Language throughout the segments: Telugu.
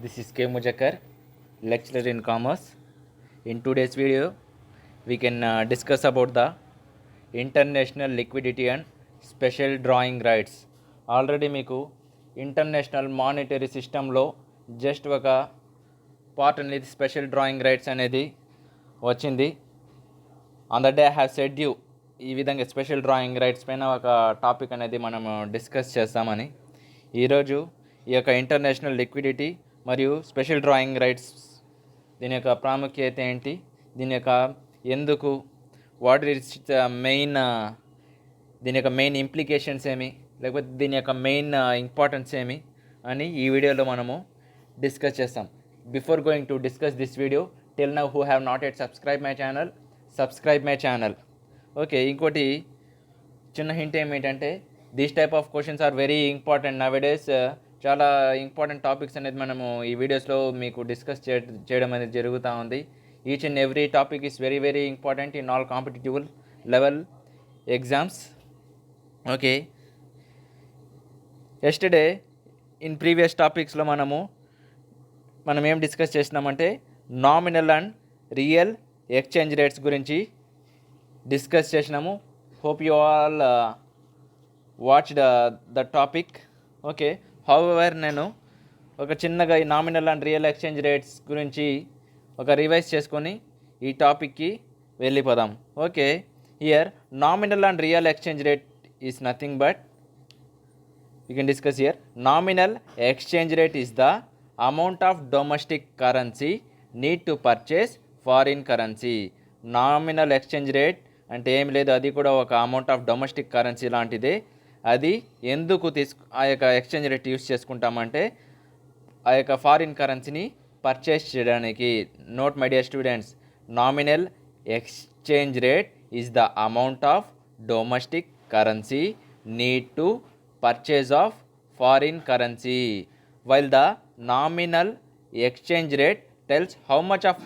This is K. Mujakar, lecturer in commerce. In today's video, we can discuss about the international liquidity and special drawing rights. Already మీకు ఇంటర్నేషనల్ మానిటరీ సిస్టంలో జస్ట్ ఒక పార్ట్ అనేది స్పెషల్ డ్రాయింగ్ రైట్స్ అనేది వచ్చింది. On the day I have said you ఈ విధంగా స్పెషల్ డ్రాయింగ్ రైట్స్ పైన ఒక టాపిక్ అనేది మనం డిస్కస్ చేస్తామని. ఈరోజు ఈ యొక్క ఇంటర్నేషనల్ లిక్విడిటీ మరియు స్పెషల్ డ్రాయింగ్ రైట్స్ దీని యొక్క ప్రాముఖ్యత ఏంటి, దీని యొక్క ఎందుకు, వాట్ ఈస్ మెయిన్, దీని యొక్క మెయిన్ ఇంప్లికేషన్స్ ఏమి, లేకపోతే దీని యొక్క మెయిన్ ఇంపార్టెన్స్ ఏమి అని ఈ వీడియోలో మనము డిస్కస్ చేస్తాం. Before going to discuss this video, till now who have not yet subscribe my channel. Okay, ఇంకోటి చిన్న హింట్ ఏమిటంటే these type of questions are very important nowadays. చాలా ఇంపార్టెంట్ టాపిక్స్ అనేది మనము ఈ వీడియోస్లో మీకు డిస్కస్ చేయడం అనేది జరుగుతూ ఉంది. Each and every topic is very very important in all competitive level exams. Okay, yesterday in previous టాపిక్స్లో మనం ఏం డిస్కస్ చేసినామంటే nominal and real exchange rates గురించి డిస్కస్ చేసినాము. Hope you all watch the topic. Okay, however నేను ఒక చిన్నగా ఈ nominal and real exchange rates గురించి ఒక రివైజ్ చేసుకొని ఈ టాపిక్కి వెళ్ళిపోదాం. Okay, here nominal and real exchange rate is nothing but you can discuss here. Nominal exchange rate is the amount of domestic currency need to purchase foreign currency. Nominal exchange rate అంటే ఏం లేదు, అది కూడా ఒక అమౌంట్ ఆఫ్ డొమెస్టిక్ కరెన్సీ లాంటిదే. అది ఎందుకు ఆ యొక్క ఎక్స్చేంజ్ రేట్ యూస్ చేసుకుంటామంటే ఆ యొక్క ఫారిన్ కరెన్సీని పర్చేస్ చేయడానికి. Note my dear students, nominal exchange rate is the amount of domestic currency need to purchase of foreign currency, while the nominal exchange rate tells how much of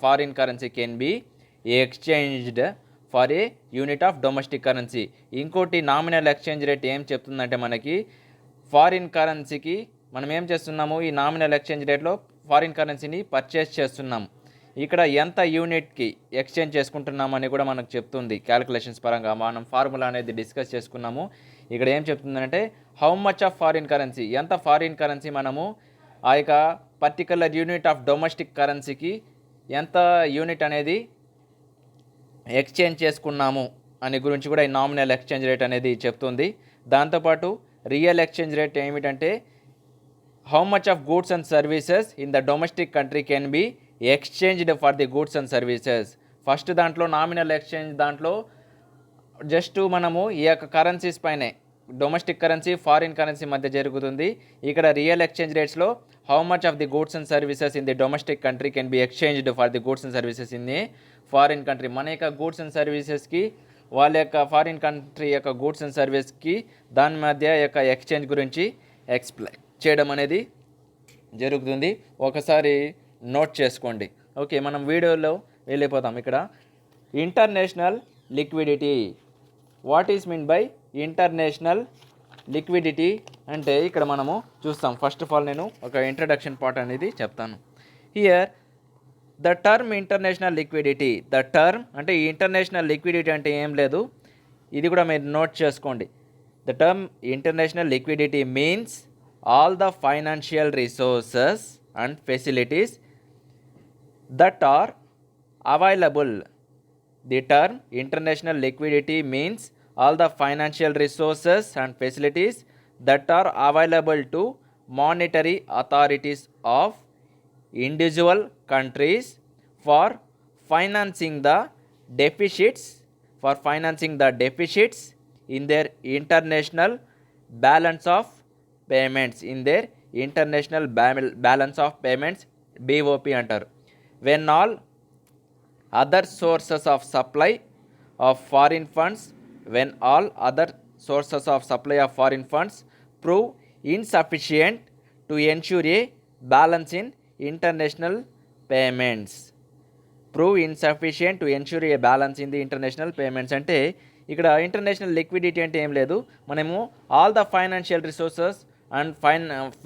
foreign currency can be exchanged for a unit of domestic currency. ఇంకోటి నామినల్ ఎక్స్చేంజ్ రేట్ ఏం చెప్తుందంటే మనకి ఫారిన్ కరెన్సీకి మనం ఏం చేస్తున్నాము, ఈ నామినల్ ఎక్స్చేంజ్ రేట్లో ఫారిన్ కరెన్సీని పర్చేస్ చేస్తున్నాం. ఇక్కడ ఎంత యూనిట్కి ఎక్స్చేంజ్ చేసుకుంటున్నామని కూడా మనకు చెప్తుంది. క్యాలిక్యులేషన్స్ పరంగా మనం ఫార్ములా అనేది డిస్కస్ చేసుకున్నాము. ఇక్కడ ఏం చెప్తుందంటే how much of foreign currency, ఎంత ఫారిన్ కరెన్సీ మనము ఆ యొక్క పర్టికులర్ యూనిట్ ఆఫ్ డొమెస్టిక్ కరెన్సీకి ఎంత యూనిట్ అనేది ఎక్స్చేంజ్ చేసుకున్నాము అని గురించి కూడా ఈ నామినల్ ఎక్స్చేంజ్ రేట్ అనేది చెప్తుంది. దాంతోపాటు రియల్ ఎక్స్చేంజ్ రేట్ ఏమిటంటే how much of goods and services in the domestic country can be exchanged for the goods and services. First దాంట్లో నామినల్ ఎక్స్చేంజ్ దాంట్లో జస్ట్ మనము ఈ యొక్క కరెన్సీస్ పైనే డొమెస్టిక్ కరెన్సీ ఫారిన్ కరెన్సీ మధ్య జరుగుతుంది. ఇక్కడ రియల్ ఎక్స్చేంజ్ రేట్స్లో how much of the goods and services in the domestic country can be exchanged for the goods and services in the foreign country. మన యొక్క గూడ్స్ అండ్ సర్వీసెస్కి వాళ్ళ యొక్క ఫారిన్ కంట్రీ యొక్క గూడ్స్ అండ్ సర్వీస్కి దాని మధ్య యొక్క ఎక్స్చేంజ్ గురించి ఎక్స్ప్లెయిన్ చేయడం అనేది జరుగుతుంది. ఒకసారి నోట్ చేసుకోండి. ఓకే, మనం వీడియోలో వెళ్ళిపోతాం. ఇక్కడ international liquidity, what is mean by international liquidity అంటే ఇక్కడ మనము చూస్తాం. ఫస్ట్ ఆఫ్ ఆల్ నేను ఒక ఇంట్రడక్షన్ పార్ట్ అనేది చెప్తాను. Here the term international liquidity, the term అంటే ఇంటర్నేషనల్ లిక్విడిటీ అంటే ఏం లేదు, ఇది కూడా మీరు నోట్ చేసుకోండి. The term international liquidity means all the financial resources and facilities that are available. The term international liquidity means all the financial resources and facilities that are available to monetary authorities of individual countries for financing the deficits in their international balance of payments, BOP అంటారు. When all other sources of supply of foreign funds prove insufficient to ensure a balance in international payments. అంటే ఇక్కడ ఇంటర్నేషనల్ లిక్విడిటీ అంటే ఏం లేదు, మనము all the financial resources and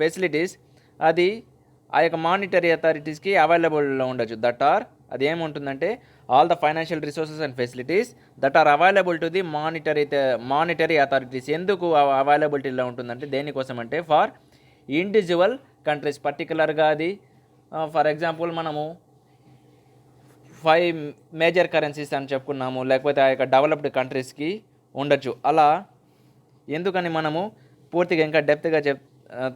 facilities అది ఆ యొక్క మానిటరీ అథారిటీస్కి అవైలబుల్లో ఉండొచ్చు. దట్ ఆర్ అది ఏముంటుందంటే all the financial resources and facilities that are available to the monetary authorities. ఎందుకు అవైలబిలిటీలో ఉంటుందంటే దేనికోసం అంటే ఫర్ ఇండివిజువల్ కంట్రీస్, పర్టికులర్గా అది ఫర్ ఎగ్జాంపుల్ మనము 5 మేజర్ కరెన్సీస్ అని చెప్పుకున్నాము, లేకపోతే ఆ యొక్క డెవలప్డ్ కంట్రీస్కి ఉండొచ్చు. అలా ఎందుకని మనము పూర్తిగా ఇంకా డెప్త్గా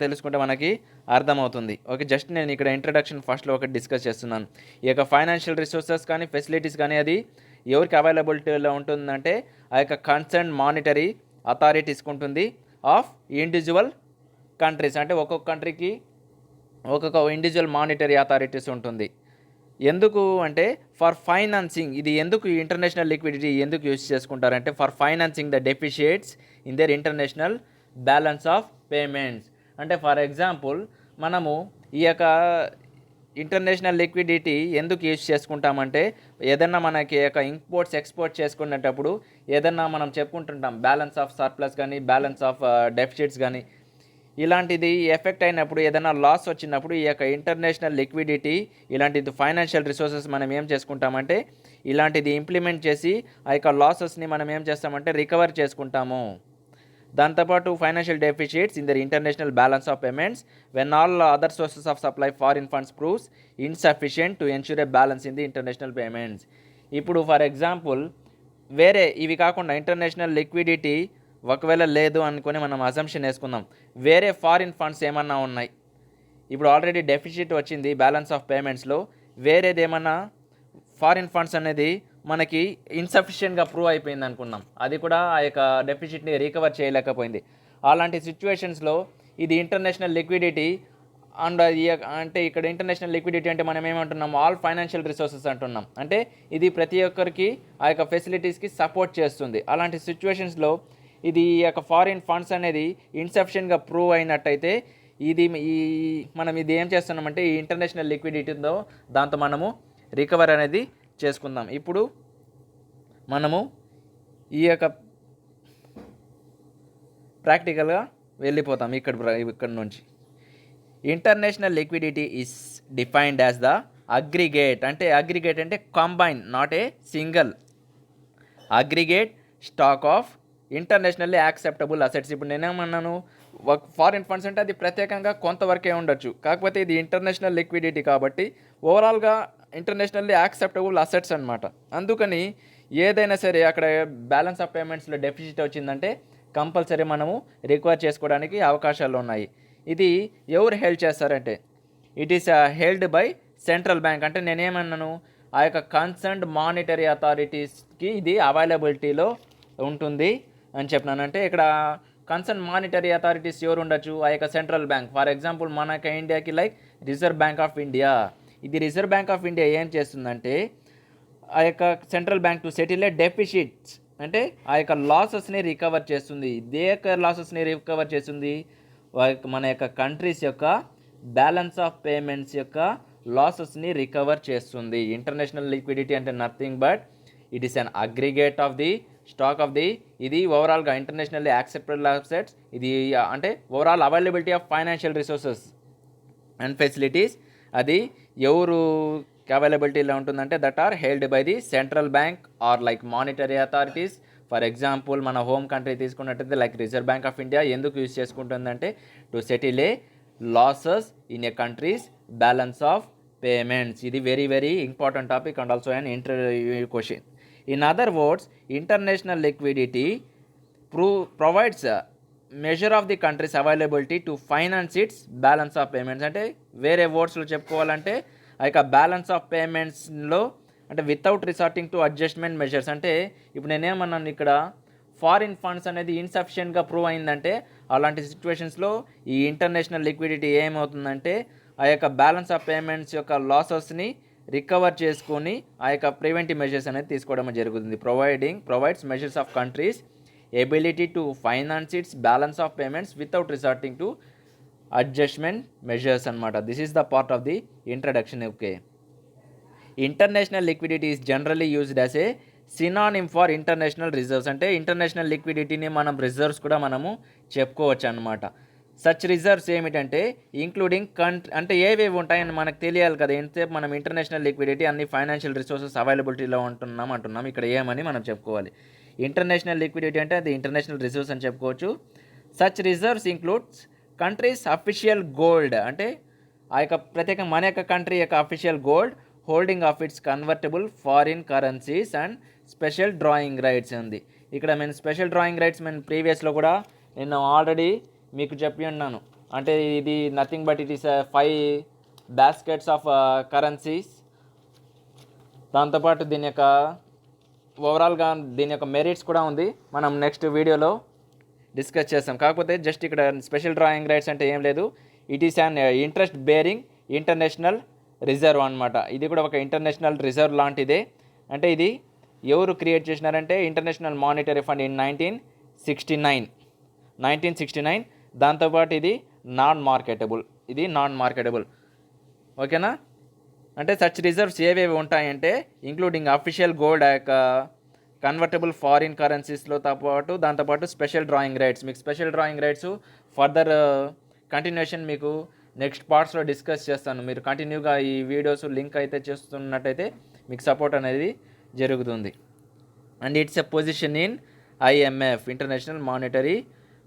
తెలుసుకుంటే మనకి అర్థమవుతుంది. ఓకే, జస్ట్ నేను ఇక్కడ ఇంట్రడక్షన్ ఫస్ట్లో ఒకటి డిస్కస్ చేస్తున్నాను. ఈ యొక్క ఫైనాన్షియల్ రిసోర్సెస్ కానీ ఫెసిలిటీస్ కానీ అది ఎవరికి అవైలబిలిటీలో ఉంటుందంటే ఆ యొక్క కన్సర్న్ మానిటరీ అథారిటీస్కి ఉంటుంది ఆఫ్ ఇండివిజువల్ కంట్రీస్. అంటే ఒక్కొక్క కంట్రీకి ఒక్కొక్క ఇండివిజువల్ మానిటరీ అథారిటీస్ ఉంటుంది. ఎందుకు అంటే ఫర్ ఫైనాన్సింగ్, ఇది ఎందుకు ఇంటర్నేషనల్ లిక్విడిటీ ఎందుకు యూజ్ చేసుకుంటారంటే for financing the deficits in their international balance of payments. అంటే ఫర్ ఎగ్జాంపుల్ మనము ఈ యొక్క ఇంటర్నేషనల్ లిక్విడిటీ ఎందుకు యూజ్ చేసుకుంటామంటే ఏదన్నా మనకి యొక్క ఇంపోర్ట్స్ ఎక్స్పోర్ట్ చేసుకునేటప్పుడు ఏదన్నా మనం చెప్పుకుంటుంటాం బ్యాలెన్స్ ఆఫ్ సర్ప్లస్ కానీ బ్యాలెన్స్ ఆఫ్ డెఫిసిట్స్ కానీ, ఇలాంటిది ఎఫెక్ట్ అయినప్పుడు ఏదైనా లాస్ వచ్చినప్పుడు ఈ యొక్క ఇంటర్నేషనల్ లిక్విడిటీ ఇలాంటిది ఫైనాన్షియల్ రిసోర్సెస్ మనం ఏం చేసుకుంటామంటే ఇలాంటిది ఇంప్లిమెంట్ చేసి ఆ యొక్క లాసెస్ని మనం ఏం చేస్తామంటే రికవర్ చేసుకుంటాము. దాంతోపాటు financial deficits in their international balance of payments when all other sources of supply foreign funds proves insufficient to ensure A balance in the international payments. ఇప్పుడు ఫర్ ఎగ్జాంపుల్ వేరే ఇవి కాకుండా ఇంటర్నేషనల్ లిక్విడిటీ ఒకవేళ లేదు అనుకొని మనం అజంప్షన్ వేసుకుందాం, వేరే ఫారిన్ ఫండ్స్ ఏమన్నా ఉన్నాయి, ఇప్పుడు ఆల్రెడీ డెఫిసిట్ వచ్చింది బ్యాలెన్స్ ఆఫ్ పేమెంట్స్లో, వేరేది ఏమన్నా ఫారిన్ ఫండ్స్ అనేది మనకి ఇన్సఫిషియెంట్గా ప్రూవ్ అయిపోయింది అనుకున్నాం, అది కూడా ఆ యొక్క డెఫిసిట్ని రికవర్ చేయలేకపోయింది. అలాంటి సిచ్యువేషన్స్లో ఇది ఇంటర్నేషనల్ లిక్విడిటీ అండ్ అంటే ఇక్కడ ఇంటర్నేషనల్ లిక్విడిటీ అంటే మనం ఏమంటున్నాం ఆల్ ఫైనాన్షియల్ రిసోర్సెస్ అంటున్నాం. అంటే ఇది ప్రతి ఒక్కరికి ఆ యొక్క ఫెసిలిటీస్కి సపోర్ట్ చేస్తుంది. అలాంటి సిచ్యువేషన్స్లో ఇది ఈ యొక్క ఫారిన్ ఫండ్స్ అనేది ఇన్సఫిషియెంట్గా ప్రూవ్ అయినట్టయితే మనం ఇది ఏం చేస్తున్నామంటే ఈ ఇంటర్నేషనల్ లిక్విడిటీతో దాంతో మనము రికవర్ అనేది చేసుకుందాం. ఇప్పుడు మనము ఈ యొక్క ప్రాక్టికల్గా వెళ్ళిపోతాం ఇక్కడ నుంచి. International liquidity is defined as the aggregate అంటే combine, not a single, aggregate stock of internationally acceptable assets. ఇప్పుడు నేనేమన్నాను ఫారిన్ ఫండ్స్ అంటే అది ప్రత్యేకంగా కొంతవరకే ఉండొచ్చు, కాకపోతే ఇది ఇంటర్నేషనల్ లిక్విడిటీ కాబట్టి ఓవరాల్గా ఇంటర్నేషనల్లీ యాక్సెప్టబుల్ అసెట్స్ అనమాట. అందుకని ఏదైనా సరే అక్కడ బ్యాలెన్స్ ఆఫ్ పేమెంట్స్లో డెఫిసిట్ వచ్చిందంటే కంపల్సరీ మనము రికవర్ చేసుకోవడానికి అవకాశాలు ఉన్నాయి. ఇది ఎవరు హెల్డ్ చేస్తారంటే it is held by central bank. అంటే నేనేమన్నాను ఆ యొక్క కన్సర్న్డ్ మానిటరీ అథారిటీస్కి ఇది అవైలబిలిటీలో ఉంటుంది అని చెప్పినాను. అంటే ఇక్కడ కన్సర్న్ మానిటరీ అథారిటీస్ ఎవరు ఉండొచ్చు, ఆ యొక్క సెంట్రల్ బ్యాంక్. ఫర్ ఎగ్జాంపుల్ మనకి ఇండియాకి like Reserve Bank of India. ఇది రిజర్వ్ బ్యాంక్ ఆఫ్ ఇండియా ఏం చేస్తుందంటే ఆ యొక్క central bank to settle A deficits, అంటే ఆ యొక్క లాసెస్ని రికవర్ చేస్తుంది. ఇదే యొక్క లాసెస్ని రికవర్ చేస్తుంది మన యొక్క కంట్రీస్ యొక్క బ్యాలెన్స్ ఆఫ్ పేమెంట్స్ యొక్క లాసెస్ని రికవర్ చేస్తుంది. ఇంటర్నేషనల్ లిక్విడిటీ అంటే nothing but it is an aggregate of the stock of the, ఇది ఓవరాల్గా ఇంటర్నేషనల్లీ యాక్సెప్టబుల్ అసెట్స్, ఇది అంటే overall availability of financial resources and facilities అది ఎవరు అవైలబిలిటీలో ఉంటుందంటే that are held by the central bank or like monetary authorities. For example మన హోమ్ కంట్రీ తీసుకున్నట్టయితే like Reserve Bank of India ఎందుకు యూజ్ చేసుకుంటుందంటే to settle a losses in A countries balance of payments. ఇది very very important topic and also an interview question. In other words, international liquidity provides a measure of the country's availability to finance its balance of payments. అంటే వేరే వర్డ్స్లో చెప్పుకోవాలంటే ఆ యొక్క బ్యాలెన్స్ ఆఫ్ పేమెంట్స్లో అంటే without resorting to adjustment measures. అంటే ఇప్పుడు నేనేమన్నాను ఇక్కడ ఫారిన్ ఫండ్స్ అనేది ఇన్సఫిషియెంట్గా ప్రూవ్ అయిందంటే అలాంటి సిచ్యువేషన్స్లో ఈ ఇంటర్నేషనల్ లిక్విడిటీ ఏమవుతుందంటే ఆ యొక్క బ్యాలెన్స్ ఆఫ్ పేమెంట్స్ యొక్క లాసెస్ని రికవర్ చేసుకొని ఆ యొక్క ప్రివెంటివ్ మెజర్స్ అనేది తీసుకోవడం జరుగుతుంది. Provides measures of country's ability to finance its balance of payments without resorting to adjustment measures అనమాట. This is the part of the introduction. Okay, international liquidity is generally used as a synonym for international reserves. అంటే ఇంటర్నేషనల్ లిక్విడిటీని మనం రిజర్వ్స్ కూడా మనము చెప్పుకోవచ్చు అనమాట. సచ్ రిజర్వ్స్ ఏమిటంటే ఇంక్లూడింగ్ అంటే ఏవేవి ఉంటాయని మనకు తెలియాలి కదా. ఎంతసేపు మనం ఇంటర్నేషనల్ లిక్విడిటీ అన్ని ఫైనాన్షియల్ రిసోర్సెస్ అవైలబిలిటీలో అంటున్నాం. ఇక్కడ ఏమని మనం చెప్పుకోవాలి. ఇంటర్నేషనల్ లిక్విడిటీ అంటే అది ఇంటర్నేషనల్ రిసోర్స్ అని చెప్పుకోవచ్చు. Such reserves includes countries official gold, అంటే ఆ యొక్క ప్రత్యేకంగా మన యొక్క కంట్రీ యొక్క official gold, holding of it's convertible foreign currencies and special drawing rights ఉంది. ఇక్కడ నేను స్పెషల్ డ్రాయింగ్ రైట్స్ ప్రీవియస్లో కూడా నేను ఆల్రెడీ మీకు చెప్పి ఉన్నాను. అంటే ఇది nothing but it is 5 baskets of currencies. దాంతోపాటు దీని యొక్క ఓవరాల్గా దీని యొక్క మెరిట్స్ కూడా ఉంది, మనం నెక్స్ట్ వీడియోలో డిస్కస్ చేస్తాం. కాకపోతే జస్ట్ ఇక్కడ స్పెషల్ డ్రాయింగ్ రైట్స్ అంటే ఏం లేదు, it is an interest bearing international reserve అనమాట. ఇది కూడా ఒక ఇంటర్నేషనల్ రిజర్వ్ లాంటిదే. అంటే ఇది ఎవరు క్రియేట్ చేసినారంటే ఇంటర్నేషనల్ మానిటరీ ఫండ్ ఇన్ 1969. దాంతోపాటు ఇది నాన్ మార్కెటబుల్. ఓకేనా. అంటే సచ్ రిజర్వ్స్ ఏవేవి ఉంటాయంటే ఇంక్లూడింగ్ అఫీషియల్ గోల్డ్, ఆ యొక్క కన్వర్టబుల్ ఫారిన్ కరెన్సీస్లో పాటు దాంతోపాటు స్పెషల్ డ్రాయింగ్ రైట్స్. మీకు special drawing rights further continuation మీకు నెక్స్ట్ పార్ట్స్లో డిస్కస్ చేస్తాను. మీరు కంటిన్యూగా ఈ వీడియోస్ లింక్ అయితే చేస్తున్నట్టయితే మీకు సపోర్ట్ అనేది జరుగుతుంది. And it's a position in IMF, international Monetary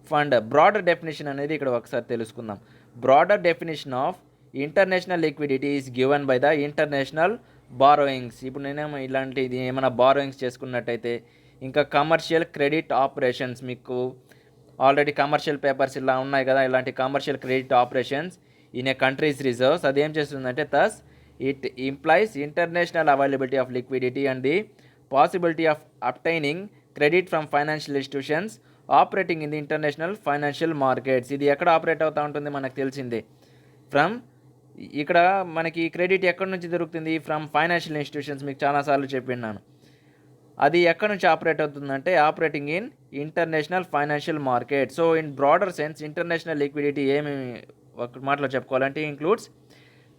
fund. Broader definition అనేది ఇక్కడ ఒకసారి తెలుసుకుందాం. Broader definition of international liquidity is given by the international borrowings. ఇప్పుడు నేనేమో ఇలాంటిది ఏమైనా బారోయింగ్స్ చేసుకున్నట్టయితే, ఇంకా కమర్షియల్ క్రెడిట్ ఆపరేషన్స్, మీకు ఆల్రెడీ కమర్షియల్ పేపర్స్ ఇలా ఉన్నాయి కదా, ఇలాంటి commercial credit operations in a countries reserves. అది ఏం చేస్తుందంటే thus it implies international availability of liquidity and the possibility of obtaining credit from financial institutions operating in the international financial markets. ఇది ఎక్కడ ఆపరేట్ అవుతూ ఉంటుంది మనకు తెలిసిందే. ఇక్కడ మనకి క్రెడిట్ ఎక్కడి నుంచి దొరుకుతుంది? From financial institutions. మీకు చాలాసార్లు చెప్పినాను. అది ఎక్కడి నుంచి ఆపరేట్ అవుతుందంటే operating in international financial market. So in broader sense international liquidity ఏమి ఒక మాటలో చెప్పుకోవాలంటే includes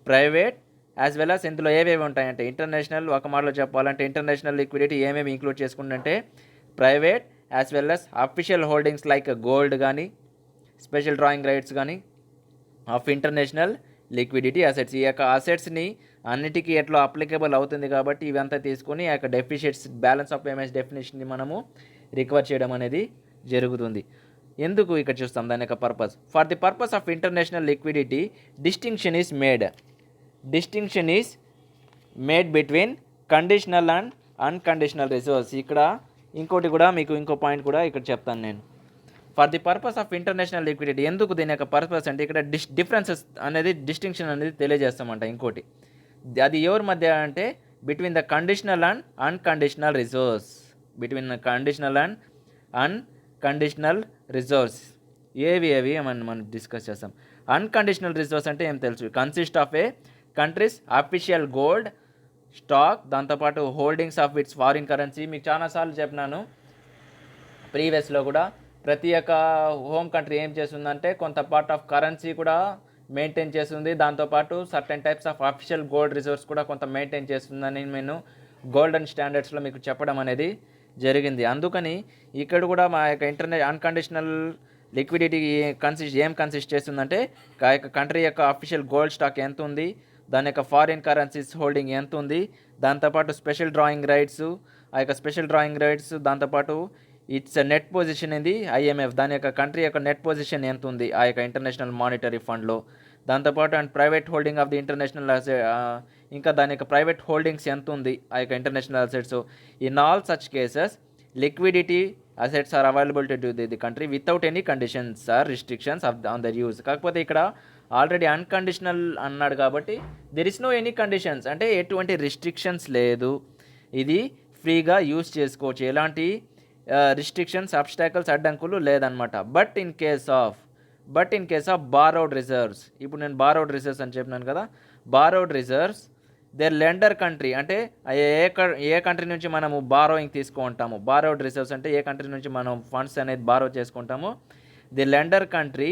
private as well as ఇందులో ఏవేవి ఉంటాయంటే ఇంటర్నేషనల్, ఒక మాటలో చెప్పాలంటే ఇంటర్నేషనల్ లిక్విడిటీ ఏమేమి ఇంక్లూడ్ చేసుకుంటుంటే private as well as official holdings like gold కానీ స్పెషల్ డ్రాయింగ్ రైట్స్ కానీ ఆఫ్ ఇంటర్నేషనల్ లిక్విడిటీ అసెట్స్. ఈ యొక్క అసెట్స్ని అన్నిటికీ ఎట్లా అప్లికేబుల్ అవుతుంది కాబట్టి ఇవంతా తీసుకొని ఆ యొక్క డెఫిషిట్స్ బ్యాలెన్స్ ఆఫ్ పేమెంట్స్ డెఫినేషన్ని మనము రికవర్ చేయడం అనేది జరుగుతుంది. ఎందుకు ఇక్కడ చూస్తాం దాని యొక్క purpose. For the purpose of international liquidity distinction is made between conditional and unconditional reserves. ఇక్కడ ఇంకోటి కూడా మీకు ఇంకో పాయింట్ కూడా ఇక్కడ చెప్తాను నేను. For the purpose of international liquidity, ఎందుకు దీని యొక్క పర్పస్ అంటే ఇక్కడ డిఫరెన్సెస్ అనేది డిస్టింక్షన్ అనేది తెలియజేస్తామంట. ఇంకోటి అది ఎవరి మధ్య అంటే between the conditional and unconditional reserves. Unconditional reserves ఏవి మనం డిస్కస్ చేస్తాం. అన్కండిషనల్ రిజర్వ్స్ అంటే ఏం తెలుసు, consist of a country's official gold stock, దాంతోపాటు holdings of its foreign currency. మీకు చాలాసార్లు చెప్పినాను ప్రీవియస్లో కూడా. ప్రతి ఒక్క హోమ్ కంట్రీ ఏం చేస్తుందంటే కొంత పార్ట్ ఆఫ్ కరెన్సీ కూడా మెయింటైన్ చేస్తుంది, దాంతోపాటు certain types of official gold reserves కూడా కొంత మెయింటైన్ చేస్తుందని నేను గోల్డెన్ స్టాండర్డ్స్లో మీకు చెప్పడం అనేది జరిగింది. అందుకని ఇక్కడ కూడా మా యొక్క అన్కండిషనల్ లిక్విడిటీ కన్సిస్ట్ చేస్తుందంటే ఆ యొక్క కంట్రీ యొక్క అఫీషియల్ గోల్డ్ స్టాక్ ఎంత ఉంది, దాని యొక్క ఫారిన్ కరెన్సీస్ హోల్డింగ్ ఎంత ఉంది, దాంతోపాటు స్పెషల్ డ్రాయింగ్ రైట్స్, ఆ యొక్క స్పెషల్ డ్రాయింగ్ రైట్స్, దాంతోపాటు ఇట్స్ నెట్ పొజిషన్ ఇది IMF, దాని యొక్క కంట్రీ యొక్క నెట్ పొజిషన్ ఎంత ఉంది ఆ యొక్క ఇంటర్నేషనల్ మానిటరీ ఫండ్లో, దాంతోపాటు and private holding of the international ఇంకా దాని యొక్క ప్రైవేట్ హోల్డింగ్స్ ఎంత ఉంది ఆ యొక్క international assets. In all such cases liquidity assets are available to the country without any conditions or restrictions on their use. కాకపోతే ఇక్కడ ఆల్రెడీ అన్కండిషనల్ అన్నాడు కాబట్టి there is no any conditions, అంటే ఎటువంటి రిస్ట్రిక్షన్స్ లేదు, ఇది ఫ్రీగా యూజ్ చేసుకోవచ్చు, ఎలాంటి రిస్ట్రిక్షన్స్ అబ్స్టాకల్స్ అడ్డంకులు లేదనమాట. But in case of borrowed reserves, ఇప్పుడు నేను బారోడ్ రిజర్వ్స్ అని చెప్పినాను కదా, borrowed reserves there lender country, అంటే ఏ కంట్రీ నుంచి మనము బారోయింగ్ తీసుకుంటాము, బారోడ్ రిజర్వ్స్ అంటే ఏ కంట్రీ నుంచి మనం ఫండ్స్ అనేది బారో చేసుకుంటామో, the lender country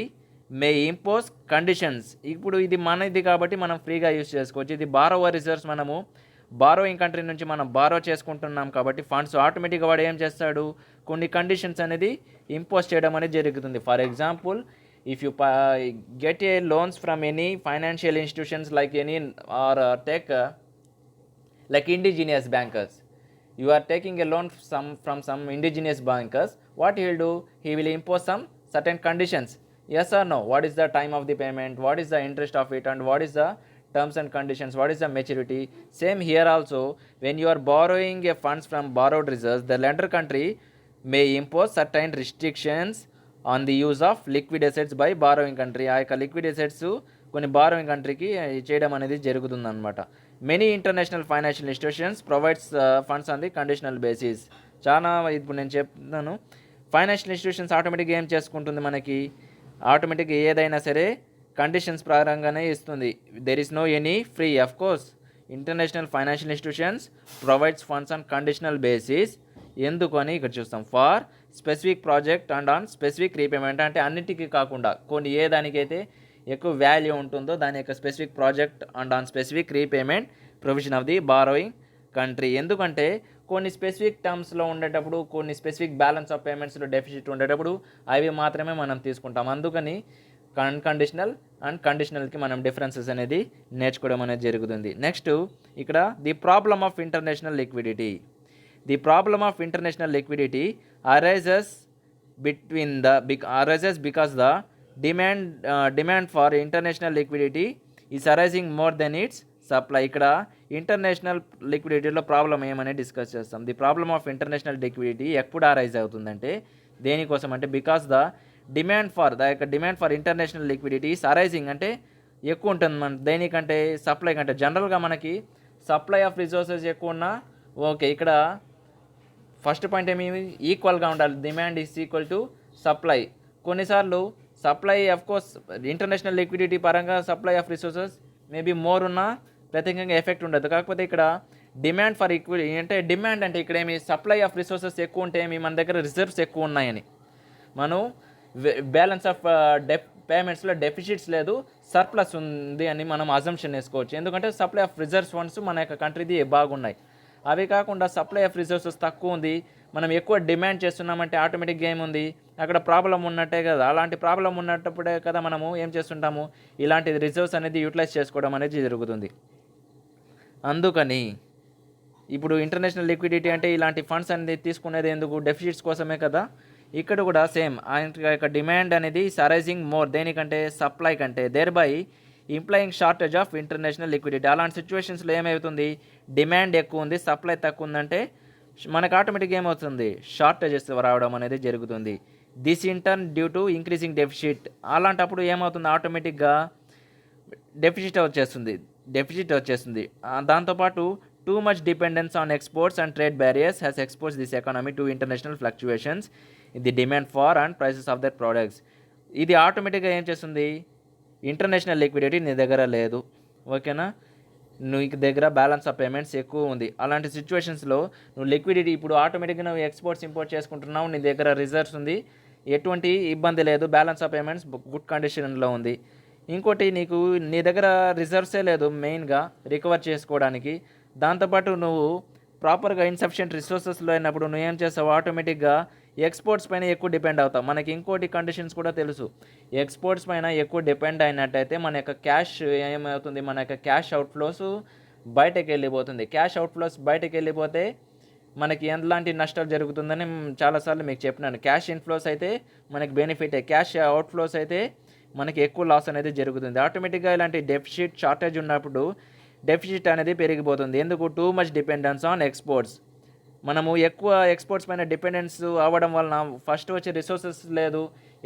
May impose conditions. ఇప్పుడు ఇది మనది కాబట్టి మనం ఫ్రీగా యూజ్ చేసుకోవచ్చు. ఇది బారోవర్ రిజర్వ్స్, మనము బారోయింగ్ కంట్రీ నుంచి మనం బారో చేసుకుంటున్నాం కాబట్టి ఫండ్స్ ఆటోమేటిక్గా వాడు ఏం చేస్తాడు, కొన్ని కండిషన్స్ అనేది ఇంపోజ్ చేయడం అనేది జరుగుతుంది. For example if you get a loans from any financial institutions like any or take like indigenous bankers, you are taking a loan from some indigenous bankers, what he will do, he will impose some certain conditions, yes or no, what is the time of the payment, what is the interest of it, and what is the terms and conditions, what is the maturity. Same here also, when you are borrowing a funds from borrowed reserves, the lender country may impose certain restrictions on the use of liquid assets by borrowing country. ఆ యొక్క లిక్విడ్ అసెట్స్ కొన్ని బారోయింగ్ కంట్రీకి చేయడం అనేది జరుగుతుంది అనమాట. Many international financial institutions provides funds on the conditional basis. చాలా ఇప్పుడు నేను చెప్తున్నాను, ఫైనాన్షియల్ ఇన్స్టిట్యూషన్స్ ఆటోమేటిక్గా ఏం చేసుకుంటుంది, మనకి ఆటోమేటిక్గా ఏదైనా సరే కండిషన్స్ ప్రకారంగానే ఇస్తుంది. There is no any free. Of course international financial institutions provides funds on conditional basis. ఎందుకు అని ఇక్కడ చూస్తాం, for specific project and on specific repayment. అంటే అన్నిటికీ కాకుండా కొన్ని ఏ దానికైతే ఎక్కువ వాల్యూ ఉంటుందో దాని యొక్క specific project and on specific repayment provision of the borrowing country. ఎందుకంటే కొన్ని స్పెసిఫిక్ టర్మ్స్లో ఉండేటప్పుడు, కొన్ని స్పెసిఫిక్ బ్యాలెన్స్ ఆఫ్ పేమెంట్స్లో డెఫిసిట్ ఉండేటప్పుడు అవి మాత్రమే మనం తీసుకుంటాం. అందుకని అన్కండిషనల్ అండ్ కండిషనల్కి మనం డిఫరెన్సెస్ అనేది నేర్చుకోవడం అనేది జరుగుతుంది. నెక్స్ట్ ఇక్కడ the problem of international liquidity. The problem of international liquidity arises because the demand for international liquidity is arising more than its supply. ఇక్కడ ఇంటర్నేషనల్ లిక్విడిటీలో ప్రాబ్లం ఏమని డిస్కస్ చేస్తాం. The problem of international liquidity ఎప్పుడు అరైజ్ అవుతుందంటే దేనికోసం అంటే because the demand for international liquidity is arising, అంటే ఎక్కువ ఉంటుంది మన దేనికంటే సప్లై కంటే. జనరల్గా మనకి సప్లై ఆఫ్ రిసోర్సెస్ ఎక్కువ ఉన్నా ఓకే, ఇక్కడ ఫస్ట్ పాయింట్ ఏమి ఈక్వల్గా ఉండాలి, demand is equal to supply. కొన్నిసార్లు supply of course international liquidity పరంగా supply of resources maybe more ఉన్నా ప్రత్యేకంగా ఎఫెక్ట్ ఉండదు. కాకపోతే ఇక్కడ డిమాండ్ ఫర్ ఈక్విటీ అంటే డిమాండ్ అంటే ఇక్కడ ఏమి సప్లై ఆఫ్ రిసోర్సెస్ ఎక్కువ ఉంటే ఏమి మన దగ్గర రిజర్వ్స్ ఎక్కువ ఉన్నాయని, మనం బ్యాలెన్స్ ఆఫ్ పేమెంట్స్లో డెఫిసిట్స్ లేదు, సర్ప్లస్ ఉంది అని మనం అజంప్షన్ వేసుకోవచ్చు. ఎందుకంటే సప్లై ఆఫ్ రిజర్వ్స్ ఫండ్స్ మన యొక్క కంట్రీది బాగున్నాయి. అవి కాకుండా సప్లై ఆఫ్ రిసోర్సెస్ తక్కువ ఉంది, మనం ఎక్కువ డిమాండ్ చేస్తున్నామంటే ఆటోమేటిక్గా ఏముంది అక్కడ ప్రాబ్లం ఉన్నట్టే కదా. అలాంటి ప్రాబ్లం ఉన్నప్పుడే కదా మనము ఏం చేస్తుంటాము, ఇలాంటి రిజర్వ్స్ అనేది యూటిలైజ్ చేసుకోవడం అనేది జరుగుతుంది. అందుకని ఇప్పుడు ఇంటర్నేషనల్ లిక్విడిటీ అంటే ఇలాంటి ఫండ్స్ అనేది తీసుకునేది ఎందుకు, డెఫిసిట్స్ కోసమే కదా. ఇక్కడ కూడా సేమ్ ఆయన యొక్క డిమాండ్ అనేది అరైజింగ్ మోర్ దేనికంటే సప్లై కంటే, thereby implying shortage of international liquidity. అలాంటి సిచ్యువేషన్స్లో ఏమవుతుంది, డిమాండ్ ఎక్కువ ఉంది సప్లై తక్కువ ఉందంటే మనకు ఆటోమేటిక్గా ఏమవుతుంది, షార్టేజెస్ రావడం అనేది జరుగుతుంది. This in turn due to increasing deficit. అలాంటప్పుడు ఏమవుతుంది, ఆటోమేటిక్గా డెఫిసిట్ వచ్చేస్తుంది. దాంతోపాటు too much dependence on exports and trade barriers has expose this economy to international fluctuations in the demand for and prices of their products. ఇది ఆటోమేటిక్గా ఏం చేస్తుంది, ఇంటర్నేషనల్ లిక్విడిటీ నీ దగ్గర లేదు, ఓకేనా, నీ దగ్గర బ్యాలెన్స్ ఆఫ్ పేమెంట్స్ ఎక్కువ ఉంది. అలాంటి సిచ్యువేషన్స్లో నువ్వు లిక్విడిటీ ఇప్పుడు ఆటోమేటిక్గా నువ్వు ఎక్స్పోర్ట్స్ ఇంపోర్ట్ చేసుకుంటున్నావు, నీ దగ్గర రిజర్వ్స్ ఉంది, ఎటువంటి ఇబ్బంది లేదు, బ్యాలెన్స్ ఆఫ్ పేమెంట్స్ గుడ్ కండిషన్లో ఉంది. ఇంకోటి నీ దగ్గర రిజర్వ్సే లేదు మెయిన్గా రికవర్ చేసుకోవడానికి. దాంతోపాటు నువ్వు ప్రాపర్గా ఇన్సఫిషియెంట్ రిసోర్సెస్లో అయినప్పుడు నువ్వు ఏం చేస్తావు, ఆటోమేటిక్గా ఎక్స్పోర్ట్స్ పైన ఎక్కువ డిపెండ్ అవుతాం. మనకి ఇంకోటి కండిషన్స్ కూడా తెలుసు, ఎక్స్పోర్ట్స్ పైన ఎక్కువ డిపెండ్ అయినట్టయితే మన యొక్క క్యాష్ ఏమవుతుంది, మన యొక్క క్యాష్ అవుట్ఫ్లోస్ బయటకు వెళ్ళిపోతుంది. క్యాష్ అవుట్ఫ్లోస్ బయటకు వెళ్ళిపోతే మనకి ఎలాంటి నష్టాలు జరుగుతుందని చాలాసార్లు మీకు చెప్పినాను. క్యాష్ ఇన్ఫ్లోస్ అయితే మనకి బెనిఫిటే, క్యాష్ అవుట్ఫ్లోస్ అయితే మనకి ఎక్కువ లాస్ అనేది జరుగుతుంది. ఆటోమేటిక్గా ఇలాంటి డెఫిసిట్ షార్టేజ్ ఉన్నప్పుడు డెఫిసిట్ అనేది పెరిగిపోతుంది. ఎందుకు, two much dependence on exports. మనము ఎక్కువ ఎక్స్పోర్ట్స్ పైన డిపెండెన్స్ అవ్వడం వలన ఫస్ట్ వచ్చే రిసోర్సెస్ లేదు,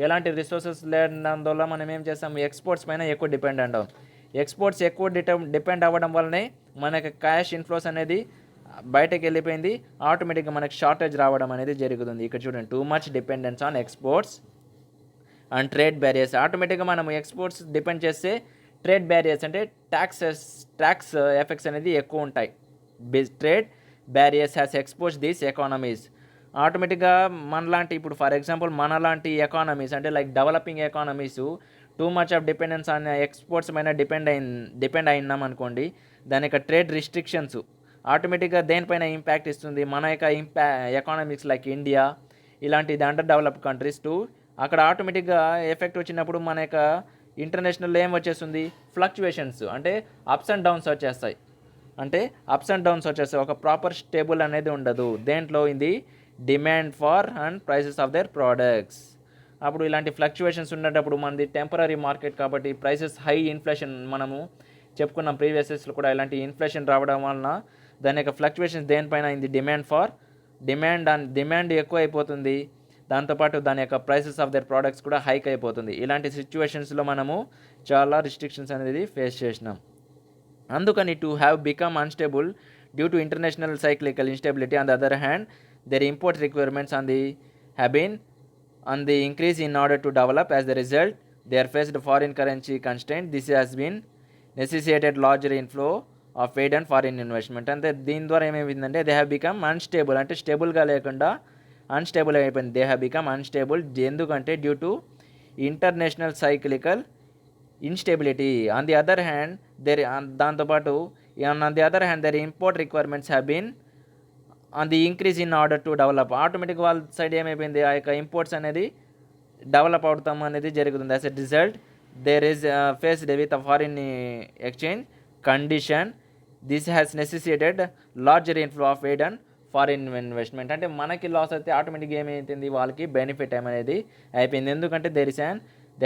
ఎలాంటి రిసోర్సెస్ లేనందువల్ల మనం ఏం చేస్తాం, ఎక్స్పోర్ట్స్ పైన ఎక్కువ డిపెండ్ అవ్వం. ఎక్స్పోర్ట్స్ ఎక్కువ డిపెండ్ అవ్వడం వల్లనే మనకి క్యాష్ ఇన్ఫ్లోస్ అనేది బయటకు వెళ్ళిపోయింది, ఆటోమేటిక్గా మనకి షార్టేజ్ రావడం అనేది జరుగుతుంది. ఇక్కడ చూడండి, two much dependence on exports and trade barriers. ఆటోమేటిక్గా మనం ఎక్స్పోర్ట్స్ డిపెండ్ చేస్తే ట్రేడ్ బ్యారియర్స్ అంటే ట్యాక్స్ ఎఫెక్ట్స్ అనేది ఎక్కువ ఉంటాయి. Trade barriers has expose these economies. ఆటోమేటిక్గా మనలాంటి ఇప్పుడు ఫర్ ఎగ్జాంపుల్ మనలాంటి ఎకానమీస్ అంటే like developing economies too much of dependence on exports పైన డిపెండ్ అయినాం అనుకోండి, దాని యొక్క ట్రేడ్ రిస్ట్రిక్షన్స్ ఆటోమేటిక్గా దేనిపైన ఇంపాక్ట్ ఇస్తుంది, మన యొక్క ఎకానమీస్ లైక్ ఇండియా ఇలాంటి అండర్ డెవలప్డ్ కంట్రీస్ టు అక్కడ ఆటోమేటిక్గా ఎఫెక్ట్ వచ్చినప్పుడు మన యొక్క ఇంటర్నేషనల్లో ఏం వచ్చేస్తుంది, ఫ్లక్చువేషన్స్ అంటే అప్స్ అండ్ డౌన్స్ వచ్చేస్తాయి. అంటే అప్స్ అండ్ డౌన్స్ వచ్చేస్తాయి, ఒక ప్రాపర్ స్టేబుల్ అనేది ఉండదు దేంట్లో, ఇది demand for and prices of their products. అప్పుడు ఇలాంటి ఫ్లక్చువేషన్స్ ఉండేటప్పుడు మనది టెంపరీ మార్కెట్ కాబట్టి ప్రైసెస్ హై ఇన్ఫ్లేషన్ మనము చెప్పుకున్నాం ప్రీవియస్లో కూడా, ఇలాంటి ఇన్ఫ్లేషన్ రావడం వలన దాని యొక్క ఫ్లక్చువేషన్స్ దేనిపైన ఇది డిమాండ్ ఎక్కువ అయిపోతుంది, దాంతోపాటు దాని యొక్క ప్రైసెస్ ఆఫ్ దర్ ప్రోడక్ట్స్ కూడా హైక్ అయిపోతుంది. ఇలాంటి సిచ్యువేషన్స్లో మనము చాలా రిస్ట్రిక్షన్స్ అనేది ఫేస్ చేసినాం. అందుకని to have become unstable due to international cyclical instability, on the other hand their import requirements have been on the increase in order to develop. As the result, they are faced foreign currency constraint. This has been necessitated larger inflow of aid and foreign investment. అంటే దీని ద్వారా ఏమైందంటే దే హ్యావ్ బికమ్ అన్స్టేబుల్, అంటే స్టేబుల్గా లేకుండా అన్స్టేబుల్ అయిపోయింది. దే హ్యావ్ బికమ్ అన్స్టేబుల్ ఎందుకంటే due to international cyclical instability. On the other hand దాంతోపాటు on the other hand their import requirements have been on the increase in order to develop. Automatic వాళ్ళ సైడ్ ఏమైపోయింది, ఆ యొక్క ఇంపోర్ట్స్ అనేది డెవలప్ అవుతాం అనేది జరుగుతుంది. As a result there is faced with a foreign exchange condition. This has necessitated larger inflow of aid and foreign investment. అంటే మనకి లాస్ అయితే ఆటోమేటిక్గా ఏమైతుంది, వాళ్ళకి బెనిఫిట్ అనేది అయిపోయింది. ఎందుకంటే they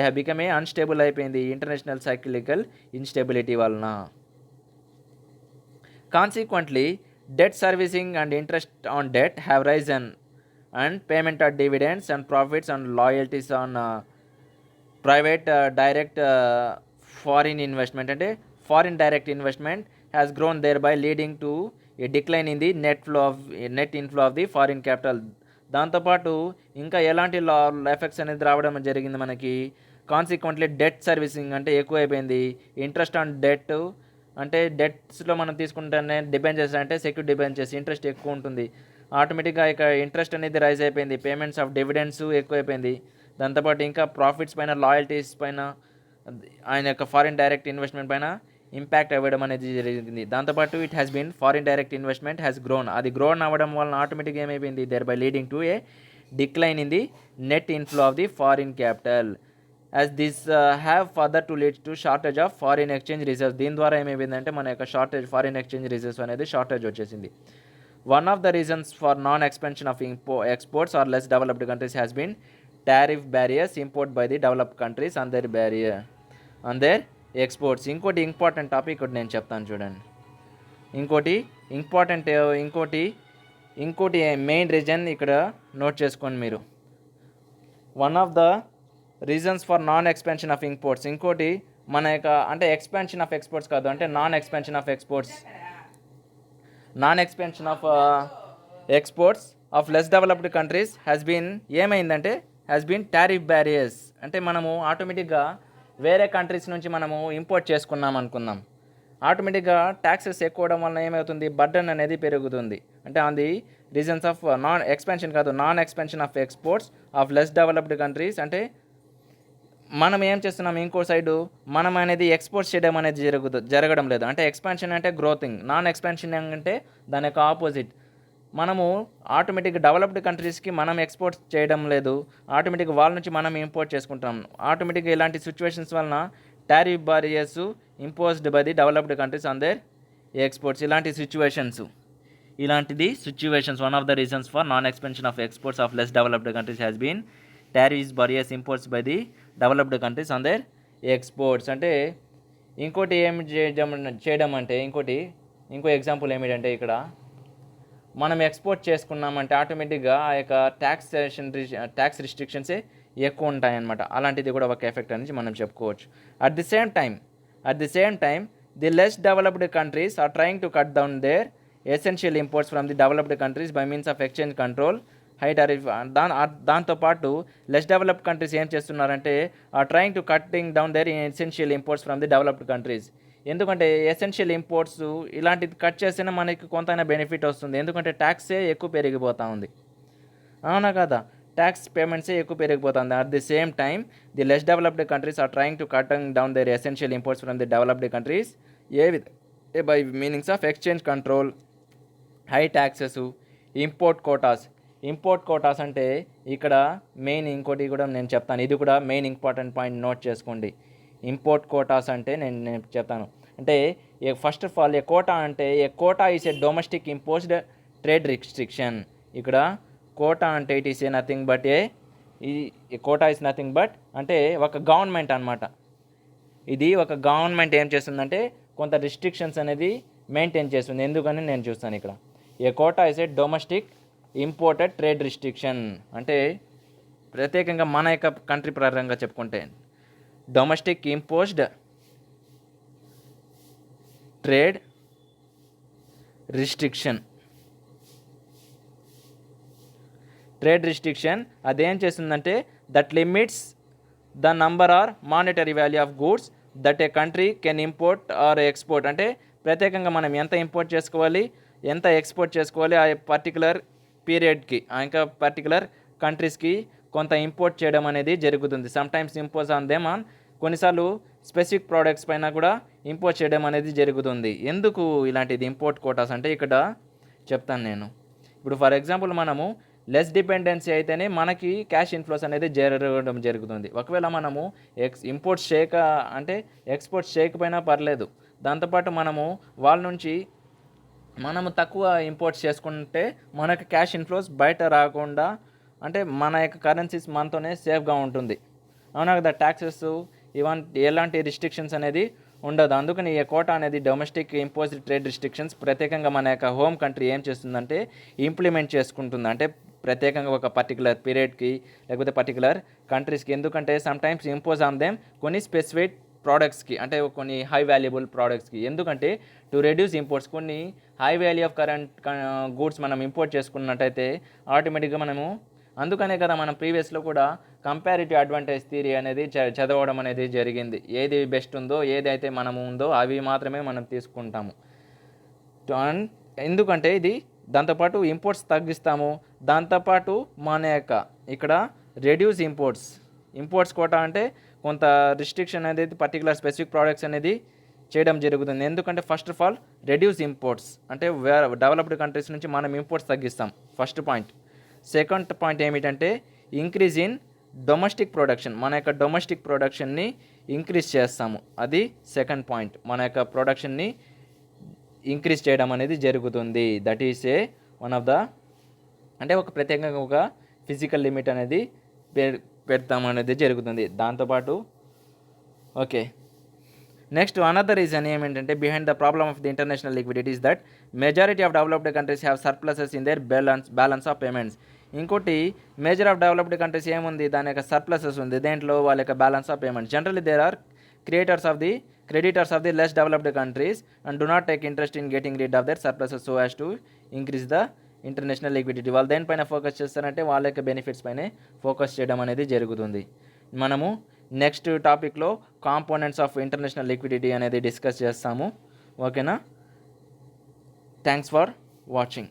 have become a unstable అయిపోయింది ఇంటర్నేషనల్ సైక్లికల్ ఇన్స్టెబిలిటీ వలన. Consequently debt servicing and interest on debt have risen, and payment of dividends and profits and loyalties on private direct foreign investment and foreign direct investment has grown, thereby leading to a decline in the net inflow of the foreign capital. దాంతోపాటు ఇంకా ఎలాంటి ఎఫెక్ట్స్ అనేది రావడం జరిగింది మనకి. కాన్సిక్వెంట్లీ డెట్ సర్వీసింగ్ అంటే ఎక్కువైపోయింది, ఇంట్రెస్ట్ ఆన్ డెట్ అంటే డెట్స్లో మనం తీసుకుంటేనే డిబెంచర్స్ అంటే సెక్యూర్ డిబెంచర్స్ ఇంట్రెస్ట్ ఎక్కువ ఉంటుంది, ఆటోమేటిక్గా ఇక ఇంట్రెస్ట్ అనేది రైజ్ అయిపోయింది. పేమెంట్స్ ఆఫ్ డివిడెండ్స్ ఎక్కువైపోయింది, దాంతోపాటు ఇంకా ప్రాఫిట్స్ పైన లాయల్టీస్ పైన ఆయన యొక్క ఫారిన్ డైరెక్ట్ ఇన్వెస్ట్మెంట్ పైన ఇంపాక్ట్ అవ్వడం అనేది జరిగింది. దాంతోపాటు it has been foreign direct investment has grown, అది గ్రోన్ అవ్వడం వలన ఆటోమేటిక్గా ఏమైపోయింది, thereby leading to a decline in the net inflow of the foreign capital. as this have further to lead to shortage of foreign exchange reserves. దీని ద్వారా ఏమైందంటే మన యొక్క షార్టేజ్ ఫారిన్ ఎక్స్చేంజ్ రిజర్వ్స్ అనేది షార్టేజ్ వచ్చేసింది. One of the reasons for non expansion of exports or less developed countries has been tariff barriers import by the developed countries on their exports. ఇంకోటి ఇంపార్టెంట్ టాపిక్ ఒకటి నేను చెప్తాను చూడండి. ఇంకోటి మెయిన్ రీజన్ ఇక్కడ నోట్ చేసుకోండి మీరు. One of the reasons for non expansion of imports, ఇంకోటి మన యొక్క అంటే ఎక్స్పెన్షన్ ఆఫ్ ఎక్స్పోర్ట్స్ కాదు, అంటే non expansion of exports of less developed countries has been tariff barriers. అంటే మనము ఆటోమేటిక్గా వేరే కంట్రీస్ నుంచి మనము ఇంపోర్ట్ చేసుకున్నాం అనుకుందాం, ఆటోమేటిక్గా ట్యాక్సెస్ ఎక్కువ అవడం వలన ఏమవుతుంది, బర్డన్ అనేది పెరుగుతుంది. అంటే on the reasons of non expansion of exports of less developed countries, అంటే మనం ఏం చేస్తున్నాం, ఇంకో సైడు మనం అనేది ఎక్స్పోర్ట్స్ చేయడం అనేది జరగడం లేదు. అంటే ఎక్స్పాన్షన్ అంటే గ్రోతింగ్, నాన్ ఎక్స్పాన్షన్ అంటే దాని యొక్క ఆపోజిట్. మనము ఆటోమేటిక్గా డెవలప్డ్ కంట్రీస్కి మనం ఎక్స్పోర్ట్స్ చేయడం లేదు, ఆటోమేటిక్గా వాళ్ళ నుంచి మనం ఇంపోర్ట్ చేసుకుంటాం. ఆటోమేటిక్గా ఇలాంటి సిచ్యువేషన్స్ వలన tariff barriers imposed by the developed countries on their exports. ఇలాంటిది situations one of the reasons for non expansion of exports of less developed countries has been tariff barriers imports by the developed countries on their exports. అంటే ఇంకోటి ఏమి చేయడం అంటే ఇంకో ఎగ్జాంపుల్ ఏమిటంటే ఇక్కడ మనం ఎక్స్పోర్ట్ చేసుకున్నామంటే ఆటోమేటిక్గా ఆ యొక్క ట్యాక్స్ రిస్ట్రిక్షన్సే ఎక్కువ ఉంటాయన్నమాట. అలాంటిది కూడా ఒక ఎఫెక్ట్ అనేది మనం చెప్పుకోవచ్చు. At the same time the less developed countries are trying to cut down their essential imports from the developed countries by means of exchange control high tariff. దాంతోపాటు లెస్ డెవలప్డ్ కంట్రీస్ ఏం చేస్తున్నారంటే are trying to cutting down their essential imports from the developed countries. ఎందుకంటే ఎసెన్షియల్ ఇంపోర్ట్స్ ఇలాంటిది కట్ చేస్తేనే మనకి కొంతైనా బెనిఫిట్ వస్తుంది, ఎందుకంటే ట్యాక్సే ఎక్కువ పెరిగిపోతూ ఉంది, అవునా కదా, ట్యాక్స్ పేమెంట్సే ఎక్కువ పెరిగిపోతుంది. At the same time the less developed countries are trying to cutting down their essential imports from the developed countries by meanings of exchange control, high taxes, import quotas. Import quotas అంటే ఇక్కడ మెయిన్ ఇంకోటి కూడా నేను చెప్తాను, ఇది కూడా మెయిన్ ఇంపార్టెంట్ పాయింట్ నోట్ చేసుకోండి. ఇంపోర్ట్ కోటాస్ అంటే నేను చెప్తాను అంటే first of all a quota అంటే a quota is a domestic imposed trade restriction. ఇక్కడ కోటా అంటే it is a nothing but ఈ కోటా ఇస్ నథింగ్ బట్ అంటే ఒక గవర్నమెంట్ అనమాట. ఇది ఒక గవర్నమెంట్ ఏం చేస్తుందంటే కొంత రిస్ట్రిక్షన్స్ అనేది మెయింటైన్ చేస్తుంది. ఎందుకని నేను చూస్తాను ఇక్కడ a quota is a domestic imported trade restriction అంటే ప్రత్యేకంగా మన యొక్క కంట్రీ పరంగా చెప్పుకుంటే domestic imposed trade restriction. Trade restriction అదేం చేస్తుందంటే that limits the number or monetary value of goods that a country can import or export. అంటే ప్రత్యేకంగా మనం ఎంత ఇంపోర్ట్ చేసుకోవాలి, ఎంత ఎక్స్పోర్ట్ చేసుకోవాలి ఆ పర్టికులర్ పీరియడ్కి, ఇంకా పర్టికులర్ కంట్రీస్కి కొంత ఇంపోర్ట్ చేయడం అనేది జరుగుతుంది. Sometimes impose on them on కొన్నిసార్లు స్పెసిఫిక్ ప్రోడక్ట్స్ పైన కూడా ఇంపోర్ట్ చేయడం అనేది జరుగుతుంది. ఎందుకు ఇలాంటిది ఇంపోర్ట్ కోటాస్ అంటే ఇక్కడ చెప్తాను నేను. ఇప్పుడు ఫర్ ఎగ్జాంపుల్ మనము లెస్ డిపెండెన్సీ అయితేనే మనకి క్యాష్ ఇన్ఫ్లోస్ అనేది జరగడం జరుగుతుంది. ఒకవేళ మనము ఇంపోర్ట్స్ ఎక్స్పోర్ట్స్ చేయకపోయినా పర్లేదు, దాంతోపాటు మనము వాళ్ళ నుంచి మనము తక్కువ ఇంపోర్ట్స్ చేసుకుంటే మనకి క్యాష్ ఇన్ఫ్లోస్ బయట రాకుండా అంటే మన యొక్క కరెన్సీస్ మనతోనే సేఫ్గా ఉంటుంది. అవునా కదా, ట్యాక్సెస్ ఎలాంటి రిస్ట్రిక్షన్స్ అనేది ఉండదు. అందుకని ఈ కోటా అనేది డొమెస్టిక్ ఇంపోజ్డ్ ట్రేడ్ రిస్ట్రిక్షన్స్ ప్రత్యేకంగా మన యొక్క హోమ్ కంట్రీ ఏం చేస్తుందంటే ఇంప్లిమెంట్ చేసుకుంటుంది. అంటే ప్రత్యేకంగా ఒక పర్టికులర్ పీరియడ్కి లేకపోతే పర్టికులర్ కంట్రీస్కి. ఎందుకంటే సమ్టైమ్స్ ఇంపోజ్ ఆన్ దెమ్ కొన్ని స్పెసిఫిక్ ప్రోడక్ట్స్కి అంటే కొన్ని హై వాల్యుబుల్ ప్రోడక్ట్స్కి. ఎందుకంటే టు రెడ్యూస్ ఇంపోర్ట్స్ కొన్ని high value of current goods మనం ఇంపోర్ట్ చేసుకున్నట్టయితే ఆటోమేటిక్గా మనము అందుకనే కదా మనం ప్రీవియస్లో కూడా కంపారిటివ్ అడ్వాంటేజ్ థియరీ అనేది చదవడం అనేది జరిగింది. ఏది బెస్ట్ ఉందో ఏదైతే మనము ఉందో అవి మాత్రమే మనం తీసుకుంటాము. ఎందుకంటే ఇది దాంతోపాటు ఇంపోర్ట్స్ తగ్గిస్తాము, దాంతోపాటు మన యొక్క ఇక్కడ రెడ్యూస్ ఇంపోర్ట్స్ కోటా అంటే కొంత రిస్ట్రిక్షన్ అనేది పర్టికులర్ స్పెసిఫిక్ ప్రోడక్ట్స్ అనేది చేయడం జరుగుతుంది. ఎందుకంటే first of all reduce imports అంటే డెవలప్డ్ కంట్రీస్ నుంచి మనం ఇంపోర్ట్స్ తగ్గిస్తాం, ఫస్ట్ పాయింట్. సెకండ్ పాయింట్ ఏమిటంటే ఇంక్రీజ్ ఇన్ డొమెస్టిక్ ప్రొడక్షన్, మన యొక్క డొమెస్టిక్ ప్రొడక్షన్ని ఇంక్రీజ్ చేస్తాము. అది సెకండ్ పాయింట్, మన యొక్క ప్రొడక్షన్ని ఇంక్రీజ్ చేయడం అనేది జరుగుతుంది. That is one of the అంటే ఒక ప్రత్యేకంగా ఒక ఫిజికల్ లిమిట్ అనేది పెడతాం అనేది జరుగుతుంది. దాంతోపాటు ఓకే నెక్స్ట్ అనదర్ రీజన్ ఏమిటంటే behind the problem of the international liquidity is that majority of developed countries have surpluses in their balance of payments. ఇంకోటి మేజర్ ఆఫ్ డెవలప్డ్ కంట్రీస్ ఏముంది, దాని యొక్క సర్ప్లసెస్ ఉంది, దేంట్లో వాళ్ళ యొక్క balance of payments. Generally there are creditors of the less developed countries and do not take interest in getting rid of their surpluses so as to increase the international liquidity. వాళ్ళు దేనిపైన ఫోకస్ చేస్తారంటే వాళ్ళ యొక్క బెనిఫిట్స్ పైనే ఫోకస్ చేయడం అనేది జరుగుతుంది. మనము నెక్స్ట్ టాపిక్లో కాంపోనెంట్స్ ఆఫ్ ఇంటర్నేషనల్ లిక్విడిటీ అనేది డిస్కస్ చేస్తాము. ఓకేనా, థ్యాంక్స్ ఫర్ వాచింగ్.